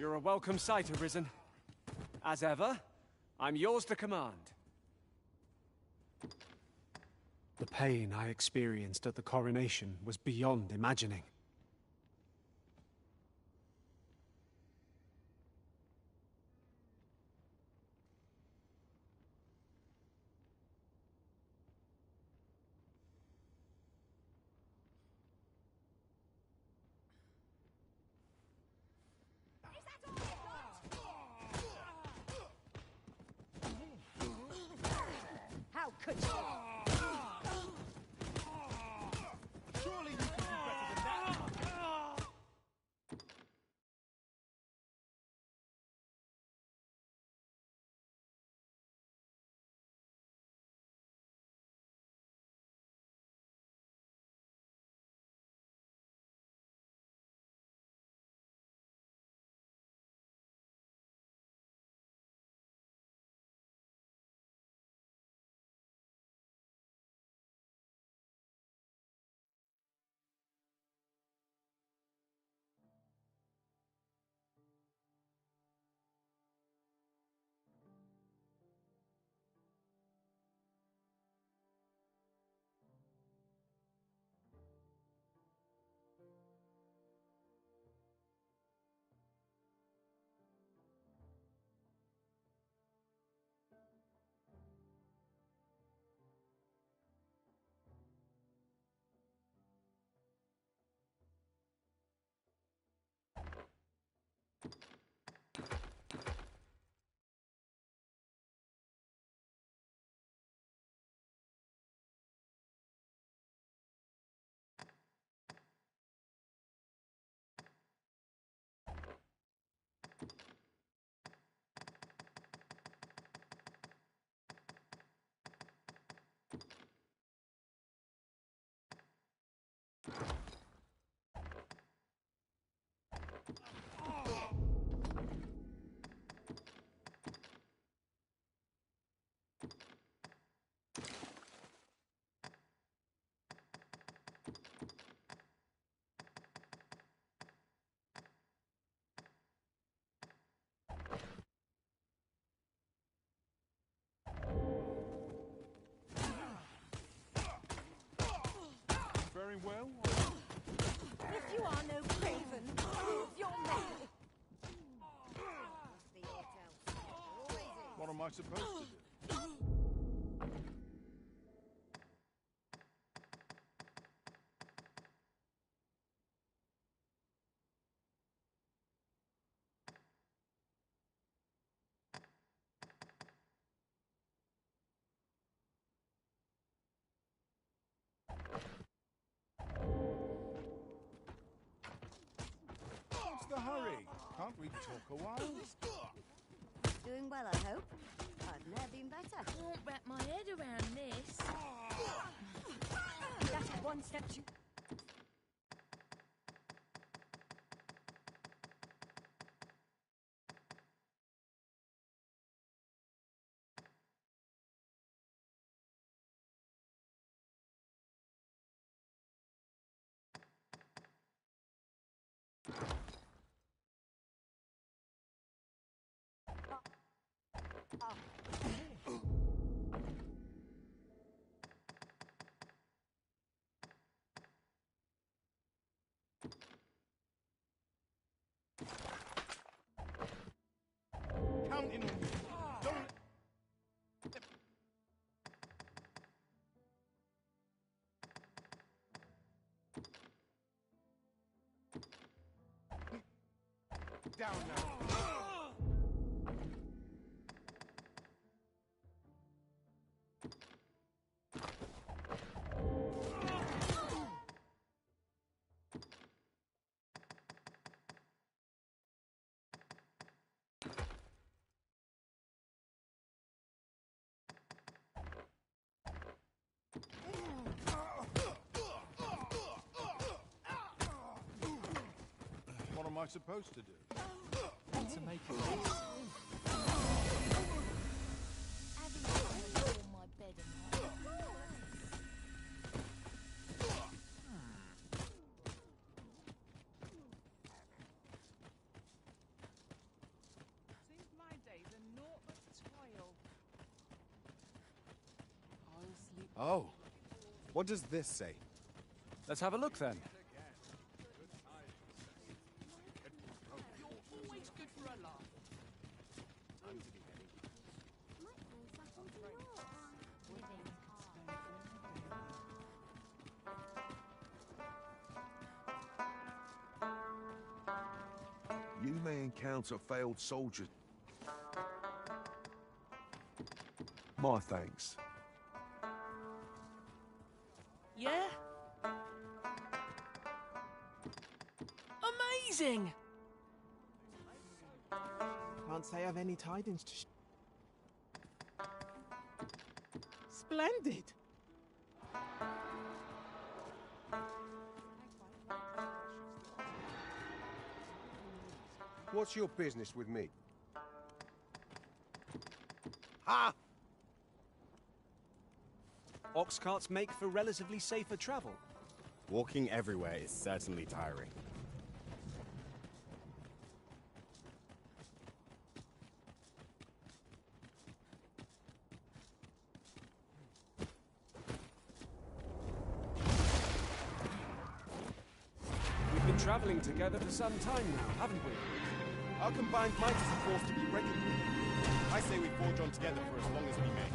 You're a welcome sight, Arisen. As ever, I'm yours to command. The pain I experienced at the coronation was beyond imagining. How could you? Surely you can do better than that. Very well. If you are no craven, prove your mettle. What am I supposed to do? What's the hurry? Can't we talk a while? Doing well, I hope. I've never been better. Can't wrap my head around this. That is one step too... Counting on you. Don't... Down now. What am I supposed to do? To make a mess. Having to on my bed and Oh. What does this say? Let's have a look then. You may encounter failed soldiers. My thanks. Yeah? Amazing! Can't say I've any tidings to Splendid! What's your business with me? Ha! Ox carts make for relatively safer travel. Walking everywhere is certainly tiring. We've been traveling together for some time now, haven't we? Our combined might is a force to be reckoned with. I say we forge on together for as long as we may.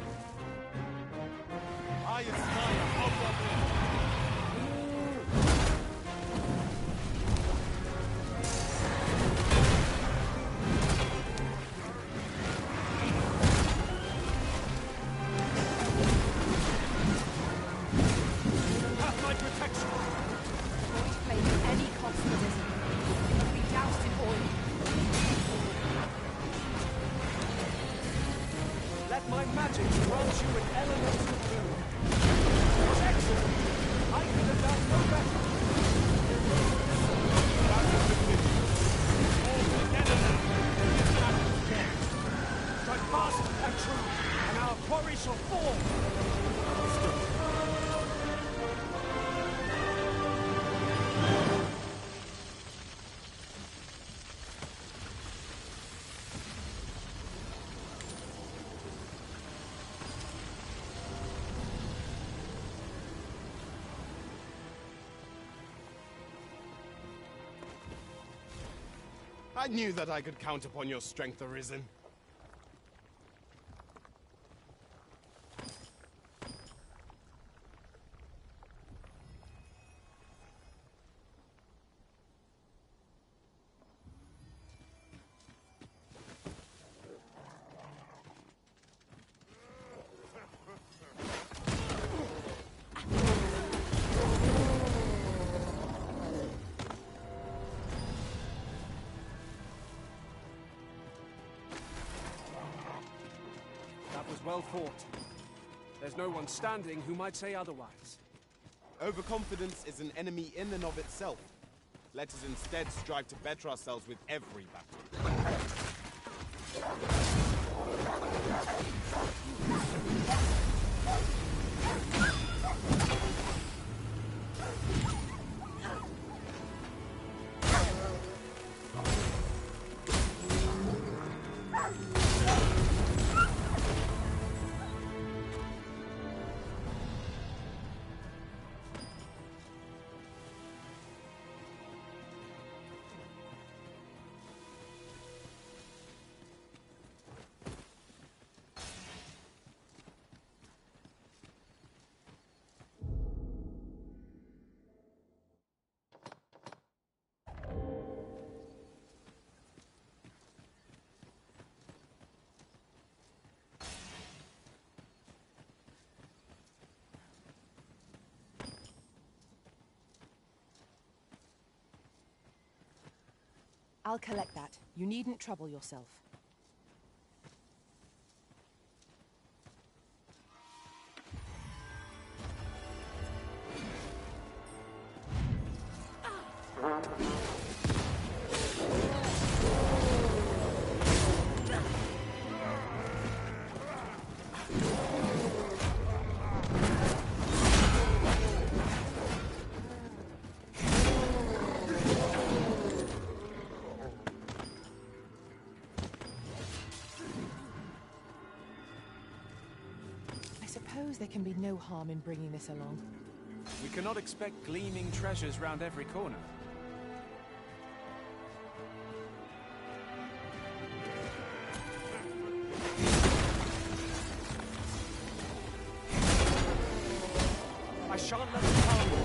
I aspire upward. Have my protection! Won't claim any cost for this. It must be doused in oil. Let my magic grant you an element of food. It was excellent. I could have done no better. Strike fast and true, and our quarry shall fall. I knew that I could count upon your strength, Arisen. That was well fought. There's no one standing who might say otherwise. Overconfidence is an enemy in and of itself. Let us instead strive to better ourselves with every battle. I'll collect that. You needn't trouble yourself. suppose there can be no harm in bringing this along. We cannot expect gleaming treasures round every corner. I shan't let them harm you.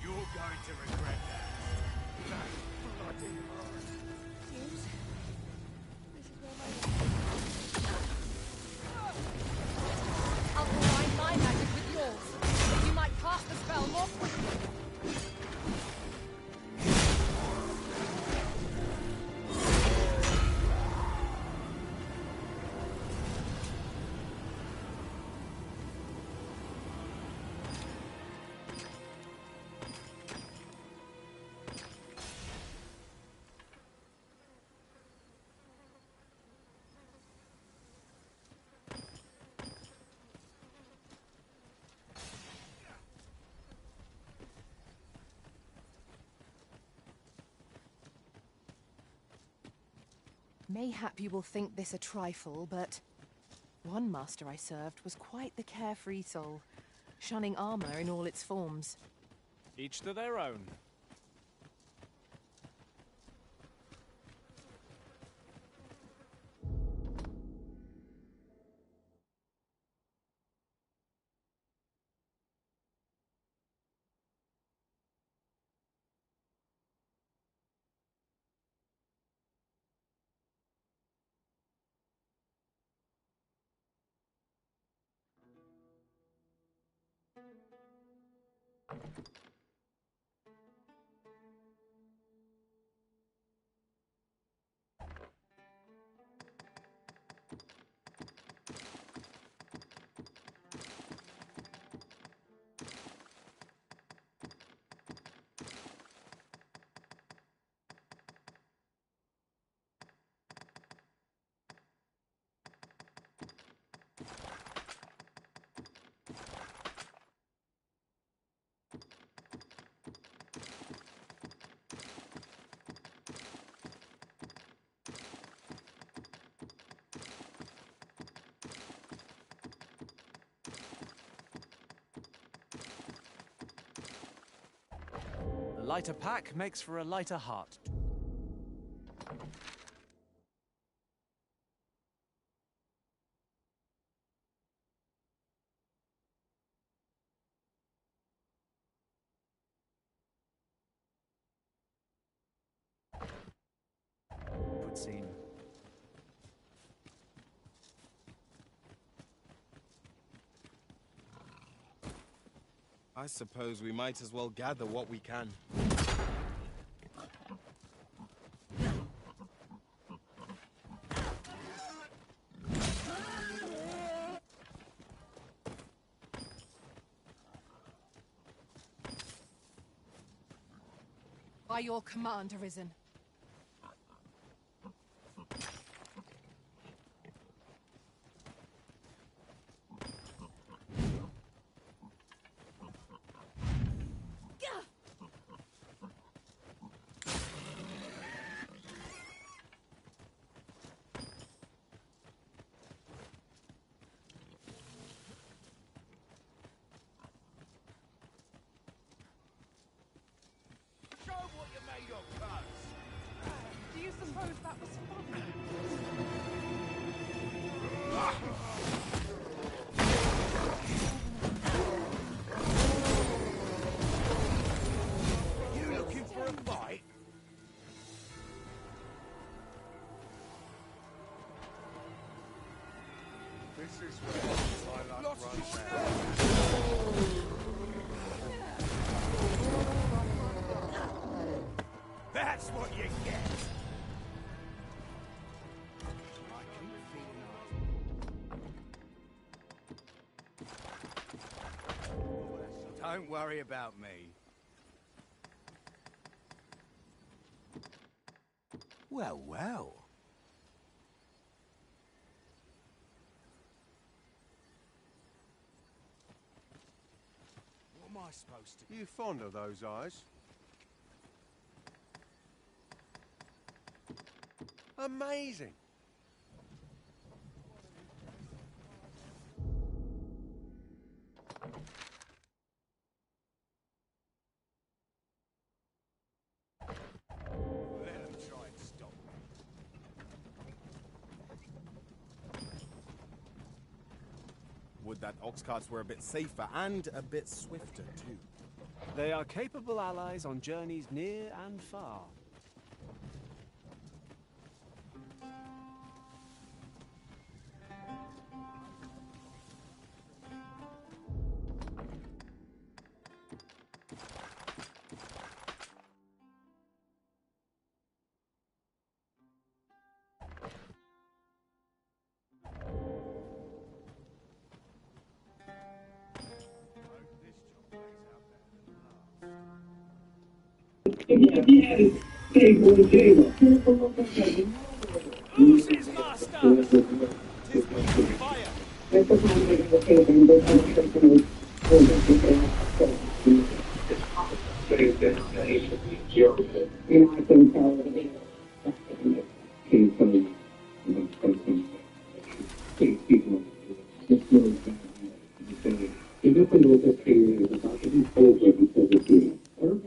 You're going to regret that. That bloody hard. Hughes, this is where my... I'll combine my magic with yours. You might cast the spell more quickly. Mayhap you will think this a trifle, but one master I served was quite the carefree soul, shunning armor in all its forms. Each to their own. A lighter pack makes for a lighter heart. Would seem. I suppose we might as well gather what we can. By your command, Arisen. Show what you're made of, cuz. Do you suppose that was fun? You looking for a fight? This is where my luck runs out. That's what you get! I keep Don't worry about me. Well, well. What am I supposed to do? You fond of those eyes? Amazing! Let them try and stop me. Would that ox carts were a bit safer and a bit swifter, too. They are capable allies on journeys near and far. Who's his master? Tis we, fire!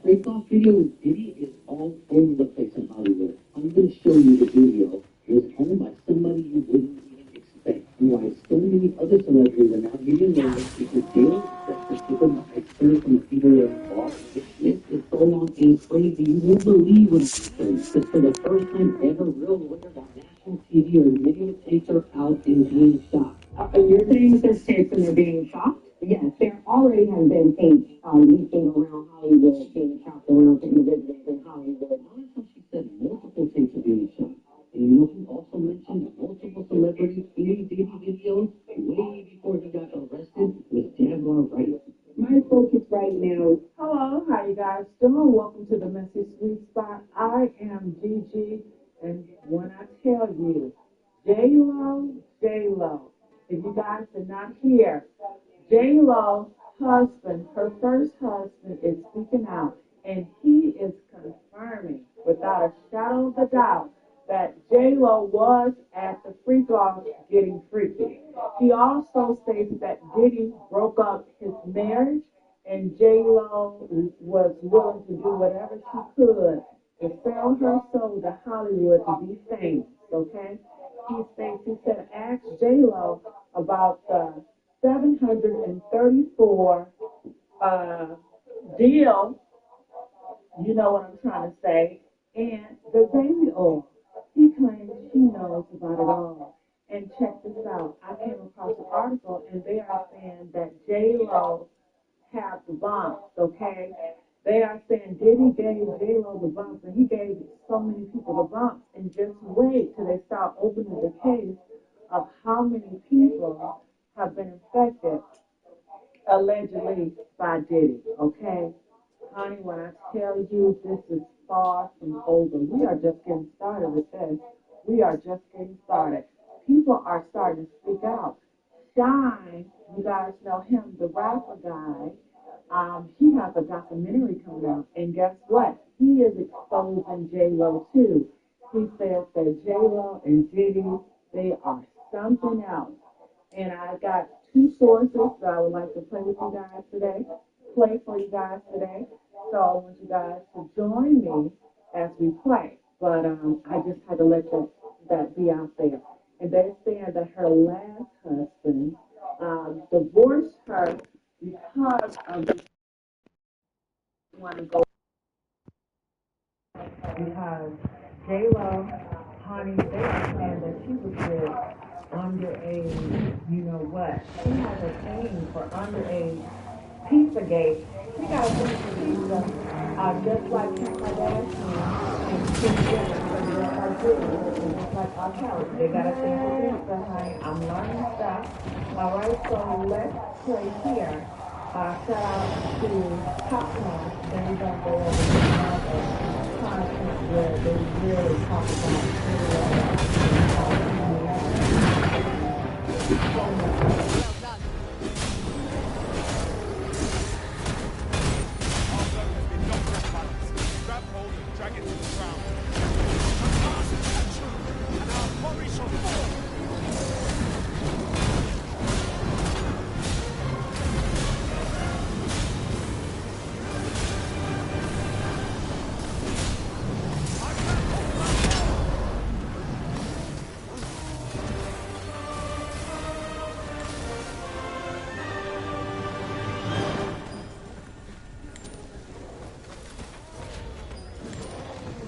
Break-off video with Diddy is all over the place in Hollywood. I'm gonna show you the video. It was owned by somebody you wouldn't even expect. Why so many other celebrities are now getting married because they don't expect the tip of the iceberg from the people they're involved. This is so long and crazy. You won't believe what I'm saying. Because for the first time ever, real lawyers on national TV are admitting the tapes are out and being shot. You're saying there's tapes and they're being shot? Yes, there already have been tapes leaking around Hollywood, being shopped around to individuals in Hollywood. Also, she said multiple tapes are being shot. And you know who also mentioned multiple celebrities being Diddy videos way before he got arrested was Dagmar Wright. My focus right now is, hello, how you guys doing? Welcome to the Messy Sweet Spot. I am Gigi, and when I tell you, J-Lo, if you guys did not hear, J-Lo husband, her first husband, is speaking out, and he is confirming without a shadow of a doubt that J-Lo was at the freak-off getting freaky. He also states that Diddy broke up his marriage, and J-Lo was willing to do whatever she could to sell her soul to Hollywood to be famous, okay? He states, he said, ask J-Lo about the 734 deal, you know what I'm trying to say, and the baby oil. He claims she knows about it all. And check this out. I came across an article, and they are saying that J-Lo have the bumps, okay? They are saying Diddy gave J-Lo the bumps, and he gave so many people the bumps. And just wait till they start opening the case of how many people have been infected, allegedly, by Diddy, okay? Honey, when I tell you this is far from over, we are just getting started with this. We are just getting started. People are starting to speak out. Shine, you guys know him, the rapper guy. He has a documentary coming out, and guess what? He is exposing J-Lo too. He says that J-Lo and Diddy, they are something else. And I got two sources that I would like to play for you guys today. So I want you guys to join me as we play. But I just had to let that be out there. And they're saying that her last husband divorced her because of the want to go because J-Lo, honey, they are saying that she was with underage, you know what? She has a thing for underage Pizzagate. She got a thing for pizza, just like Kim Kardashian and Kim Jenner, just like Britney, and just like R. Kelly. They got a thing for pizza, honey. I'm learning stuff. All right, so let's play here. Shout out to Popcorn. Then we're gonna go over to another content where they really talk about so much. Well done. Our zone has been knocked off balance. Grab hold and drag it to the ground. And our quarry shall fall!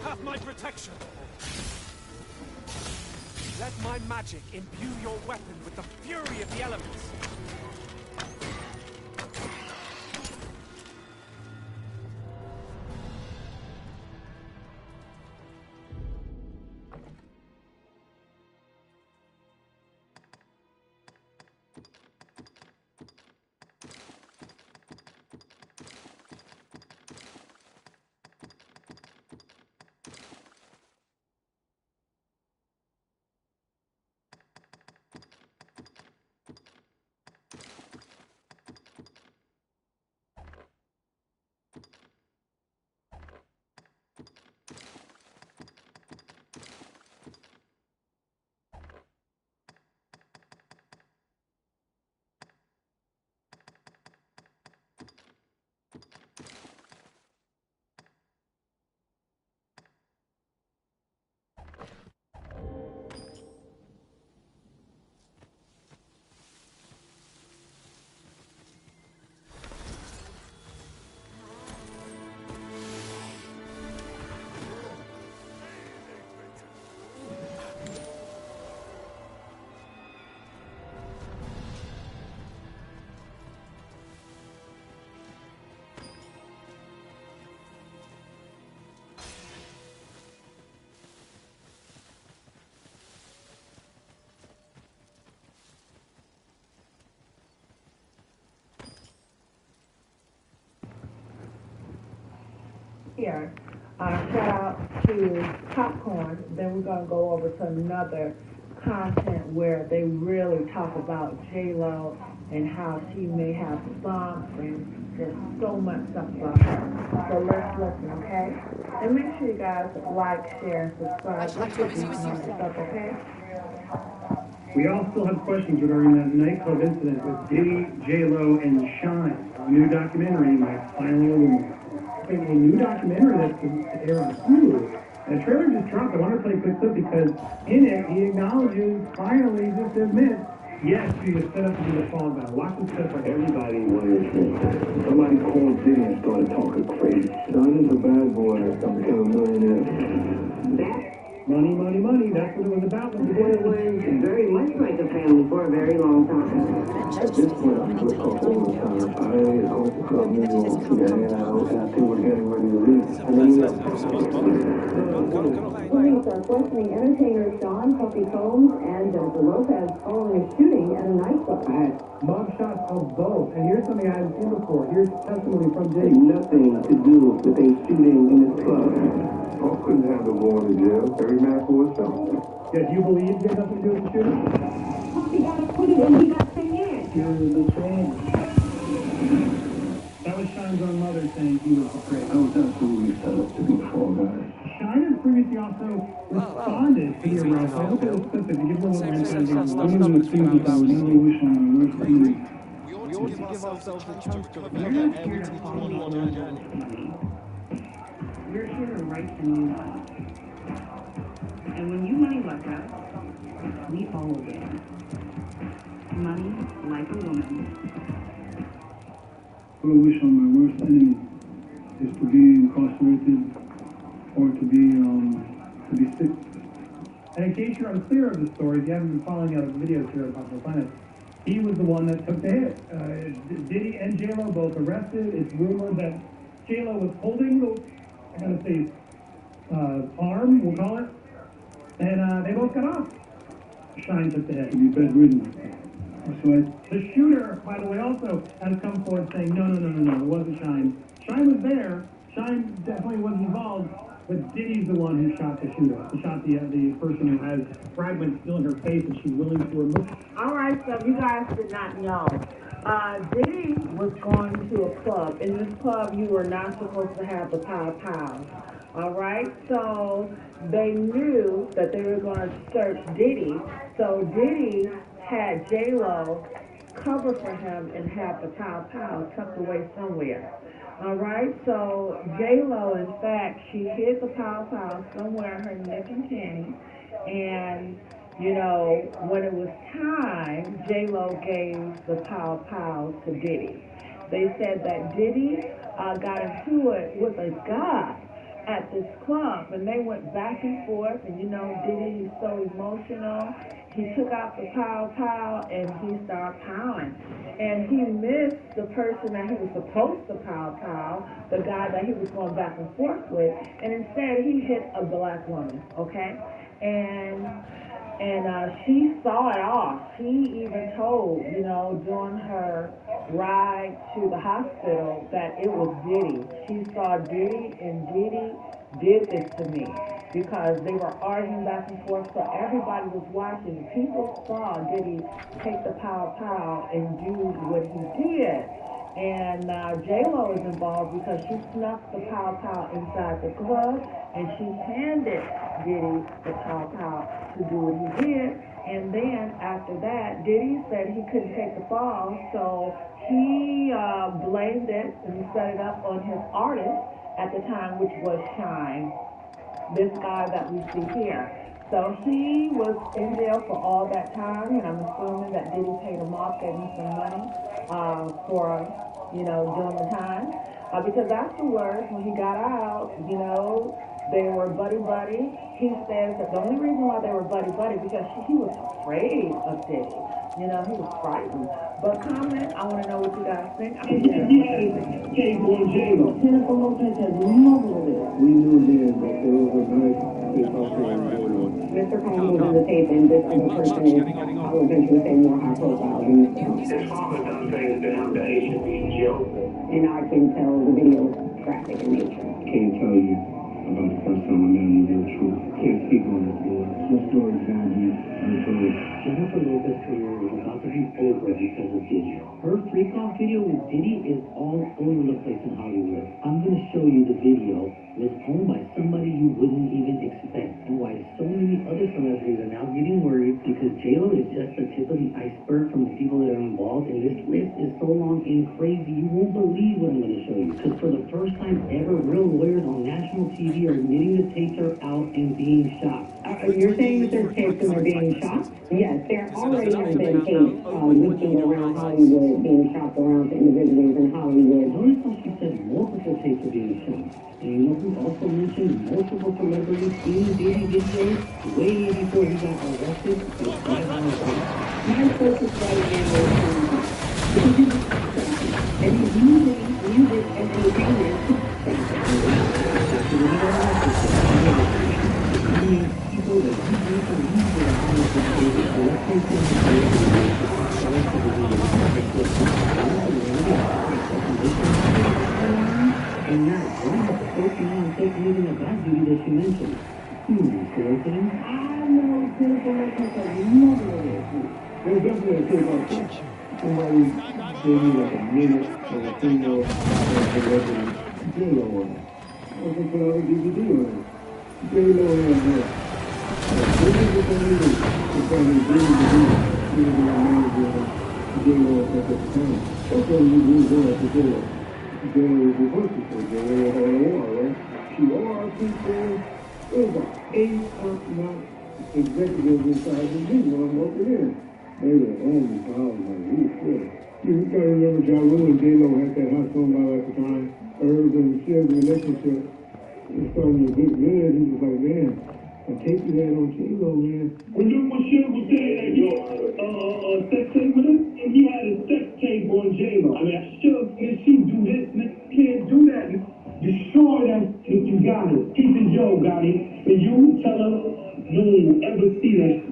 Have my protection! Let my magic imbue your weapon with the fury of the elements! Here, shout out to Popcorn. Then we're gonna go over to another content where they really talk about J-Lo and how she may have bumps and there's so much stuff about her. So let's listen, okay? And make sure you guys like, share, and subscribe. I promise you as you say. Stuff, okay? We all still have questions regarding that nightclub incident with Diddy, J-Lo, and Shine. A new documentary might finally illuminate. A new documentary that's to air on Hulu. And the trailer just dropped. I want to play a quick clip because in it he acknowledges, finally, just admits, yes, she was set up to be the fall guy. Watch this clip right here. Everybody wanted to. Somebody called Diddy and started talking crazy. Son is a bad boy that became a millionaire. Money, money, money. That's what it was about. When It was very much like a family for a very long time. At this point, I feel comfortable because I go to Club New York, hanging out, and I think we're getting ready to leave. And then Police are questioning entertainers Sean Puffy Combs and Jennifer Lopez following a shooting at a nightclub. I had mug shots of both. And here's something I hadn't seen before. Here's testimony from Diddy. nothing to do with a shooting in this club. I couldn't handle going to jail. Every man for himself. Yeah, do you believe he had nothing to do with the shooting? Puffy got acquitted and he got 10 years. He was the same. That was Shine's own mother saying he was afraid. I was absolutely set up to be the fall guy. Shine has previously also responded to your arrest. I hope it was clip. If you give a little insight, one of the things that I was really wishing on the worst thing. We ought to give ourselves a chance to recover You're not ere here we to take follow one me on on our your journey. journey. We're here to right the new life. And when you money like us, we all win. Money like a woman. What I wish on my worst enemy is to be incarcerated or to be sick. And in case you're unclear of the story, if you haven't been following the other videos here on Popular Planet, he was the one that took the hit. Diddy and J-Lo both arrested. It's rumored that J-Lo was holding the, I gotta say, arm, we'll call it, and they both got off. Shine took the hit. To be bedridden. The shooter, by the way, also has come forward saying, no, it wasn't Shine. Shine was there. Shine definitely was involved, but Diddy's the one who shot the shooter. Who shot the person who has fragments still in her face and she's willing to remove. All right, so you guys did not know. Diddy was going to a club. In this club, you were not supposed to have the pow pow. All right, so they knew that they were going to search Diddy. So Diddy had J-Lo cover for him and have the pow pow tucked away somewhere. All right, so J-Lo, in fact, she hid the pow pow somewhere in her neck and panty, and you know, when it was time, J-Lo gave the pow pow to Diddy. They said that Diddy got into it with a guy at this club, and they went back and forth, and you know, Diddy, he's so emotional. He took out the pow pow and he started powing. And he missed the person that he was supposed to pow pow, the guy that he was going back and forth with, and instead he hit a black woman, okay? And she saw it all. She even told, you know, during her ride to the hospital that it was Diddy. She saw Diddy, and Diddy did this to me because they were arguing back and forth, so everybody was watching. People saw Diddy take the pow pow and do what he did. And J-Lo is involved because she snuck the pow pow inside the club, and she handed Diddy the pow pow to do what he did. And then after that, Diddy said he couldn't take the fall, so he blamed it and set it up on his artist at the time, which was Shine, this guy that we see here. So he was in jail for all that time, and I'm assuming that Diddy paid him off, gave him some money for, you know, doing the time. Because afterwards, when he got out, you know, they were buddy-buddy. He says that the only reason why they were buddy-buddy because he was afraid of Diddy. You know, he was frightened. But comment, I want to know what you guys think. I'm Jennifer Lopez has muzzled it. We knew then that there was a nice Mr. Combs was on the tape, and this other person is, I will venture to say, more high profile than Mr. His father done things to him that he should be in jail for. And I can tell the video is graphic in nature. Can't tell you about the first time I met him, the real truth. Can't speak on it, boy. Your story's gonna be untold. Jennifer Lopez's career is about to be over because of Diddy. Her freak-off video with Diddy is all over the place in Hollywood. I'm going to show you the video. It was owned by somebody you wouldn't even expect, and why so many other celebrities are now getting worried because J-Lo is just the tip of the iceberg from the people that are involved, and this list is so long and crazy you won't believe what I'm going to show you. Because for the first time ever, real lawyers on national TV are admitting the tapes are out and being shot. You're saying that there's tapes and they're being shot? Yes, there already have been tapes leaking around Hollywood, being shopped around to individuals in Hollywood. Notice how she said multiple tapes are being shot. And you know who also mentioned multiple celebrities seeing Diddy videos way before he got arrested? My focus right now is and he's using music as entertainment. People that you need to use their hands to take it. So let's take them and not one of the 49 take even a bad duty that she mentioned. Coincidence? I know Jennifer Lopez has never been. There's definitely a tape out there. Somebody gave me like a minute of a female celebrity J-Lo on it. I was going to put out a DVD on it. J-Lo on it. This is what they needed. It's going to be really the he was my manager of J-Lo at the time. That's what we do going to J-Lo. J-Lo was reversed for J-Lo had a war, right? She are people. It was about 8 top-notch executives inside the video I'm working in. They were on me, so I was like, ooh, shit. You gotta remember Ja Rule and J-Lo had that hot song out at the time. Herbs and Shiv's relationship. The song was good. He was like, man, I take you that on J-Lo, man. When Shiv was saying that your sex tape with him, and he had a sex tape on J-Lo. I mean, Shiv, can she do this? Can't do that. Destroy that if you got it. Keith and Joe got it. And you tell her, you won't ever see that.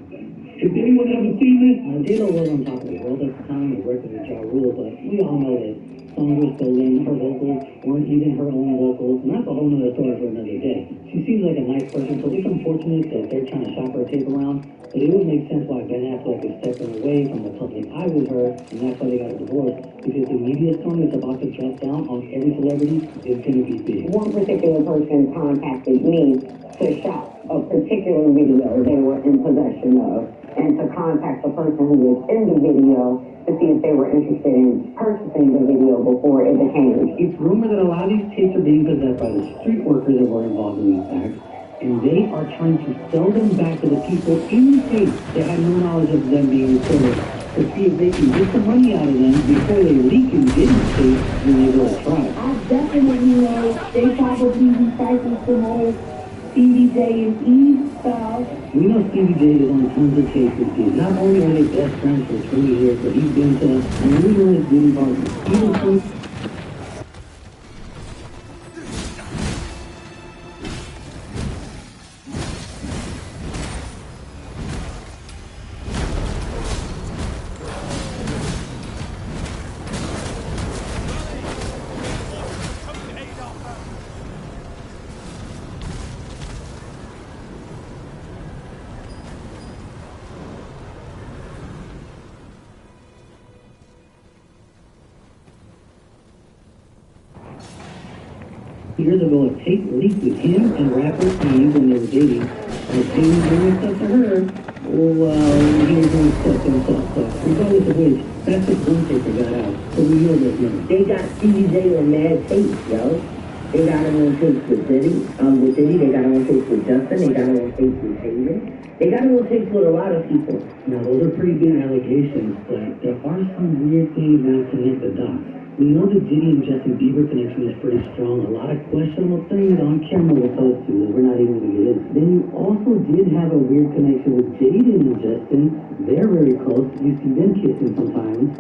Has anyone ever seen this? J-Lo was on top of the world at the time and worked with Ja Rule, but we all know that songs were stolen, her vocals weren't even her own vocals, and that's a whole nother story for another day. She seems like a nice person, so it's unfortunate that they're trying to shop her tape around, but it would make sense why Ben Affleck is stepping away from the public eye with her, and that's why they got a divorce, because the media storm that's about to drop down on every celebrity is going to be big. One particular person contacted me to shop a particular video they were in possession of, and to contact the person who was in the video to see if they were interested in purchasing the video before it became. It's rumored that a lot of these tapes are being possessed by the street workers that were involved in these acts, and they are trying to sell them back to the people in the tape that had no knowledge of them being recorded, to see if they can get some money out of them before they leak and get in the tape when they go to trial. I definitely know they probably recycled some old Stevie J and Eve style. We know Stevie J is on tons of cases, dude. Not only are they best friends for 20 years, but he's been to numerous beauty parties. Even some years ago, a tape leaked with him and rapper Eve when they were dating. And King was doing stuff to her, well, he was doing stuff to himself. So, regardless of which, that's just one tape that got out. So we know this now. They got Stevie J on mad tapes, yo. They got him on tapes with Diddy. They got him on tapes with Justin. They got him on tapes with Taylor. They got him on tapes with a lot of people. Now, those are pretty big allegations, but there are some weird things that connect the dots. We know the Diddy and Justin Bieber connection is pretty strong. A lot of questionable things on camera with those two that we're not even going to get into. Then you also did have a weird connection with Jaden and Justin. They're very close. You see them kissing sometimes.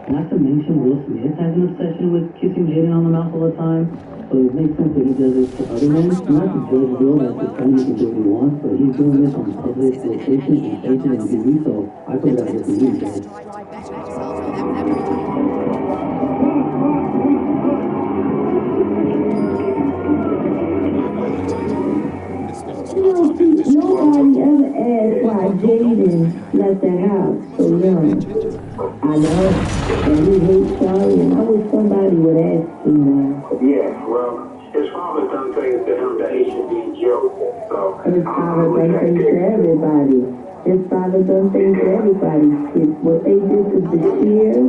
Not to mention Will Smith has an obsession with kissing Jaden on the mouth all the time. So it makes sense that he does it to other men. Not to judge Bill, that's his friend, he can do what he wants, but he's doing this on public locations and stations and TV, so I put it out here for you guys. Nobody ever asked why Jaden left the house so young. I know, and he hates Charlie, and I wish somebody would ask him now. Yeah, well, his father done things to him that he should be in jail for, so... His father done things to everybody. His father done things to everybody. What they did to Bashir.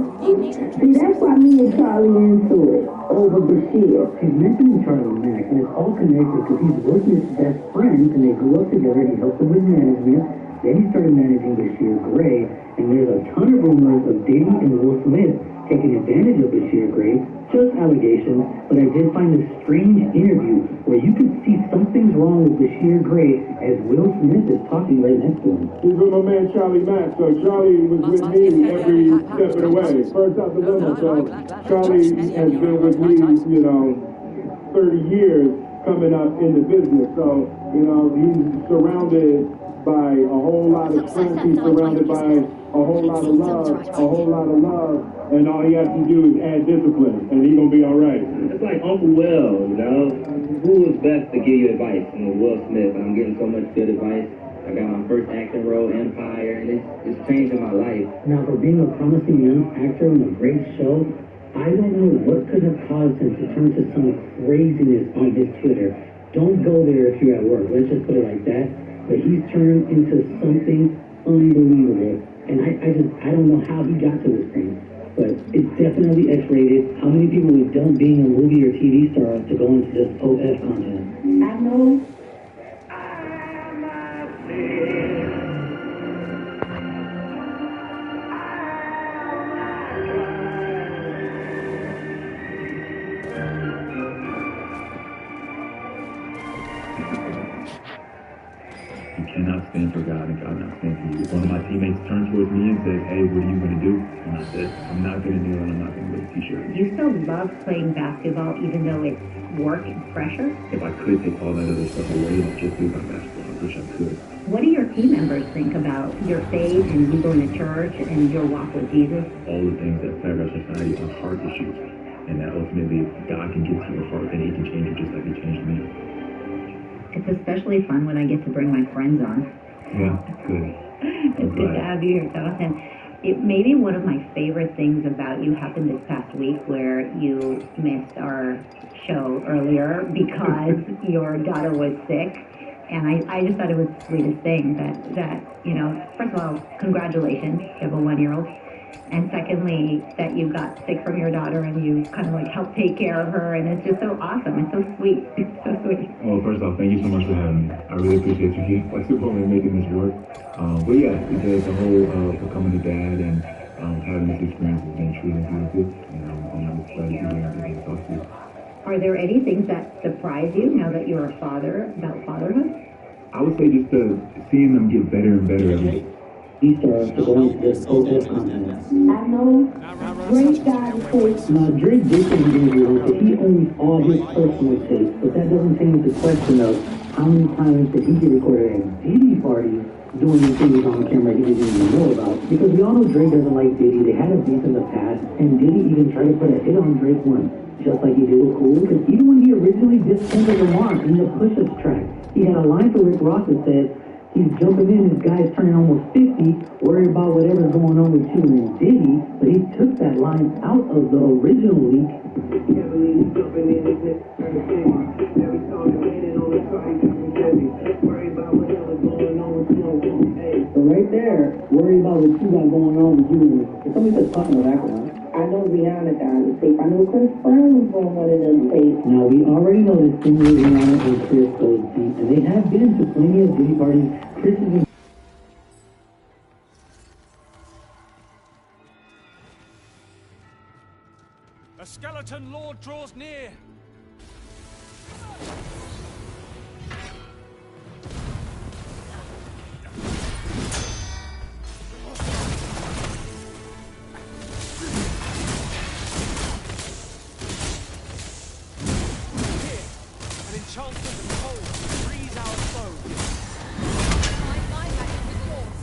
See, that's why me and Charlie into it, over Bashir. He's mentioning Charlie Mack, and it's all connected because he's Will-Smith's best friend, and they grew up together, and he helped him with management. Then he started managing Bashir Gray, and there's a ton of rumors of Diddy and Will Smith taking advantage of Bashir Gray. Just allegations, but I did find this strange interview where you could see something's wrong with Bashir Gray as Will Smith is talking right next to him. He's with my man Charlie Mack, so Charlie was with me every step of the way. First out the limo, so Charlie has been with me, 30 years coming up in the business. So, he's surrounded by a whole lot of strength, he's surrounded by a whole lot of love, and all he has to do is add discipline, and he's gonna be all right. It's like Uncle Will, who was best to give you advice? Will Smith. I'm getting so much good advice. I got my first acting role, Empire, and it's changing my life. Now, for being a promising young actor on a great show, I don't know what could have caused him to turn to some craziness on his Twitter. Don't go there if you're at work. Let's just put it like that. But he's turned into something unbelievable. And I don't know how he got to this thing. But it's definitely X-rated. How many people would dump being a movie or TV star to go into this OF content? I know. and not stand for God and God not stand for you. If one of my teammates turned towards me and said, hey, what are you going to do? And I said, I'm not going to kneel and I'm not going to wear a t-shirt. You still love playing basketball even though it's work and pressure? If I could take all that other stuff away and just do my basketball, I wish I could. What do your team members think about your faith and you going to church and your walk with Jesus? All the things that plague our society are heart issues. And that ultimately, if God can get to your heart, then he can change you just like he changed me. It's especially fun when I get to bring my friends on. Yeah, good. It's good to have you here, Jonathan. It maybe one of my favorite things about you happened this past week where you missed our show earlier because your daughter was sick. And I just thought it was the sweetest thing that, you know, first of all, congratulations, you have a 1-year-old. And secondly, that you got sick from your daughter and you kind of like helped take care of her. And it's just so awesome. It's so sweet. It's so sweet. Well, first off, thank you so much for having me. I really appreciate you being flexible and making this work. But yeah, the whole becoming a dad and having this experience has been truly beautiful. And I'm just glad to be here and talk to you. Are there any things that surprise you now that you're a father about fatherhood? I would say just seeing them get better and better every day. Easter to go into this protest conference. I know Drake got his face. Now, Drake did say in the interview that he owns all his personal tapes, but that doesn't change the question of how many times did he get recorded at Diddy parties doing the things on camera he didn't even know about. Because we all know Drake doesn't like Diddy. They had a beef in the past, and Diddy even tried to put a hit on Drake once, just like he did with Cool. Because even when he originally dissed Kendrick Lamar in the Push-Ups track, he had a line for Rick Ross that said, he's jumping in, this guy's turning almost 50, worried about whatever's going on with you and Diddy, but he took that line out of the original leak. So right there, worry about what you got going on with you. If somebody says talking in the background. I know Rihanna got a tape. I know Chris Brown was on one of them tapes. Now, we already know this thing with Rihanna and Chris goes deep, and they have been to plenty of Diddy parties. Chris is A skeleton lord draws near. Enchantment of cold freeze our foe. My magic is yours.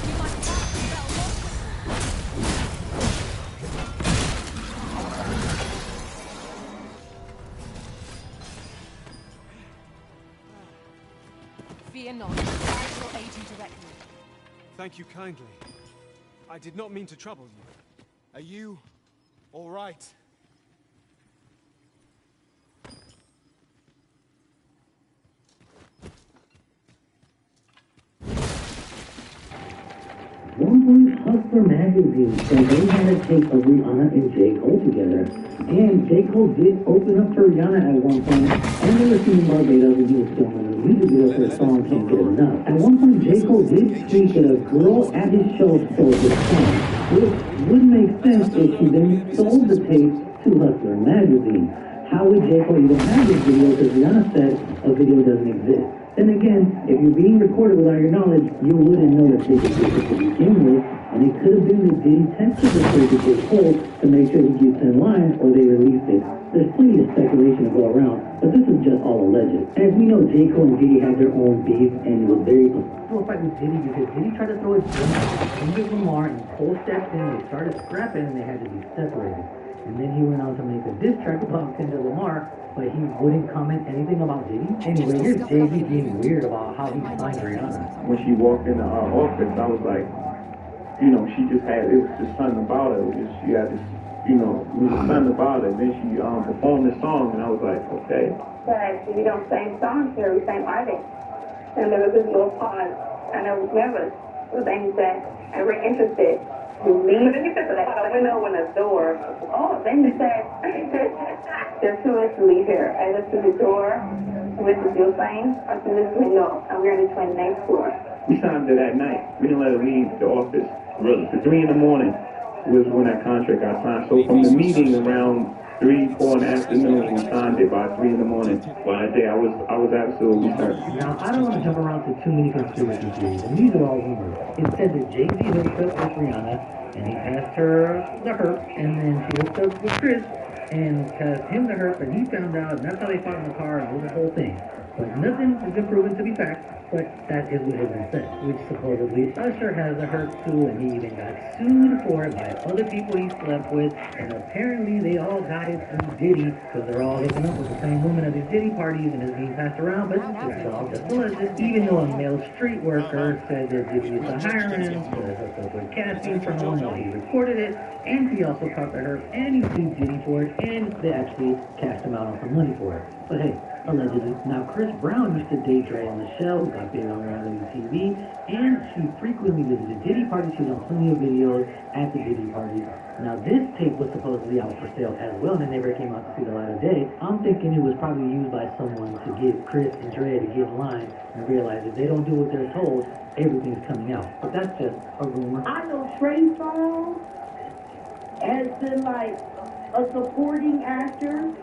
You might cast the spell more quickly. Fear not. I will aid you directly. Thank you kindly. I did not mean to trouble you. Are you all right? One point, Hustler magazine said they had a tape of Rihanna and J. Cole together. And J. Cole did open up for Rihanna at one point. I remember seeing Barbados when he was filming a music video for a song Can't Get Enough. At one point, J. Cole did tweet that a girl at his show stole his song, which would make sense if she then sold the tape to Hustler magazine. How would J. Cole even have this video? Because Rihanna said a video doesn't exist. Then again, if you're being recorded without your knowledge, you wouldn't know that they existed to begin with, and it could have been that Diddy texted the tape to J. Cole to make sure he gets in line, or they released it. There's plenty of speculation to go around, but this is just all alleged. As we know, J. Cole and Diddy had their own beef, and it was very still a fight with Diddy because Diddy tried to throw his gun at Kendrick Lamar, and Cole stepped in, they started scrapping, and they had to be separated. And then he went on to make a diss track about Kendrick Lamar, but he wouldn't comment anything about Diddy. Anyway, here's Jay-Z being weird about how he signed Rihanna. When she walked in the office, I was like, you know, she just had, it was just something about her. It was just, she had this, you know, it was something about her. Then she performed this song, and I was like, okay. But we don't sing songs here, we sing artists. And there was this little pause, and I remember the things that I was interested. You leave, but then you said the window and the door. Oh, then you said, there's 2 ways to leave here. Either through the door, with the steel frame, or through this window, and we're in the 29th floor. We signed her that night. We didn't let her leave the office. Really, at 3 in the morning was when that contract got signed. So from the meeting around 3, 4 in the afternoon and signed it by 3 in the morning. Well, that day I was absolutely certain. Now, I don't want to jump around to too many conspiracy theories, and these are all rumors. It said that Jay-Z hooked up with Rihanna, and he passed her the herp, and then she hooked up with Chris, and passed him the herp, and he found out, and that's how they fought in the car, and it was the whole thing. But nothing has been proven to be fact, but that is what has been said. Which supposedly Usher has a herp too, and he even got sued for it by other people he slept with, and apparently they all got it through Diddy, because they're all hooking up with the same woman at these Diddy parties, and it's being passed around, but it's all just alleged. Even though a male street worker said that Diddy used to hire him to hook up with Cassie for him while he recorded it, and he also caught the herp, and he sued Diddy for it, and they actually cashed him out on some money for it. But hey, allegedly. Now, Chris Brown used to date Dre on the show, who got big on reality TV, and she frequently visited Diddy parties. She was on plenty of videos at the Diddy parties. Now, this tape was supposedly out for sale as well, and it never came out to see the light of day. I'm thinking it was probably used by someone to get Chris and Dre to get in line and realize if they don't do what they're told, everything's coming out. But that's just a rumor. I know Trey Songz has been like a supporting actor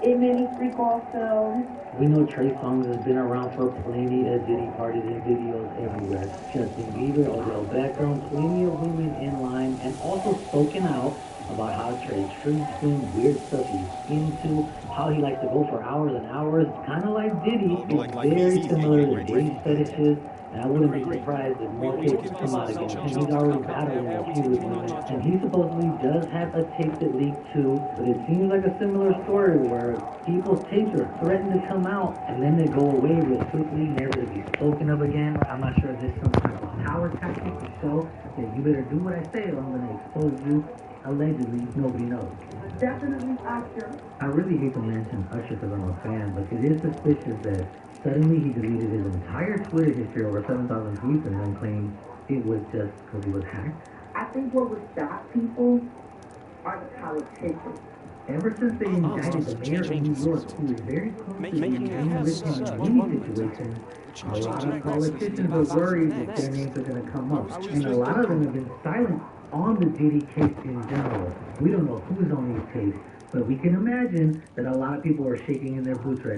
in many freak-off films. We know Trey Songz has been around for plenty of Diddy parties and videos everywhere. Justin Bieber, Odell Beckham, plenty of women in line, and also spoken out about how Trey treats them, weird stuff he's into, how he likes to go for hours and hours, kind of like Diddy. It's very similar to Diddy's fetishes. And I wouldn't be surprised if more cases come out against him. He's already battling a few with women. And he supposedly does have a tape that leaked too, but it seems like a similar story where people's tapes are threatened to come out and then they go away real quickly, never to be spoken of again. I'm not sure if this is some type of power tactic to show that you better do what I say or I'm going to expose you. Allegedly, nobody knows. Definitely Usher. I really hate to mention Usher because I'm a fan, but it is suspicious that suddenly he deleted his entire Twitter history, over 7,000 tweets, and then claimed it was just because he was hacked. I think what would stop people are the politicians. Ever since they indicted the mayor of New York, who was very close to being victim in many situations, a lot of politicians are worried that their names are going to come up. And a lot of them have been silent on the Diddy case in general. We don't know who's on these tapes, but we can imagine that a lot of people are shaking in their boots right now.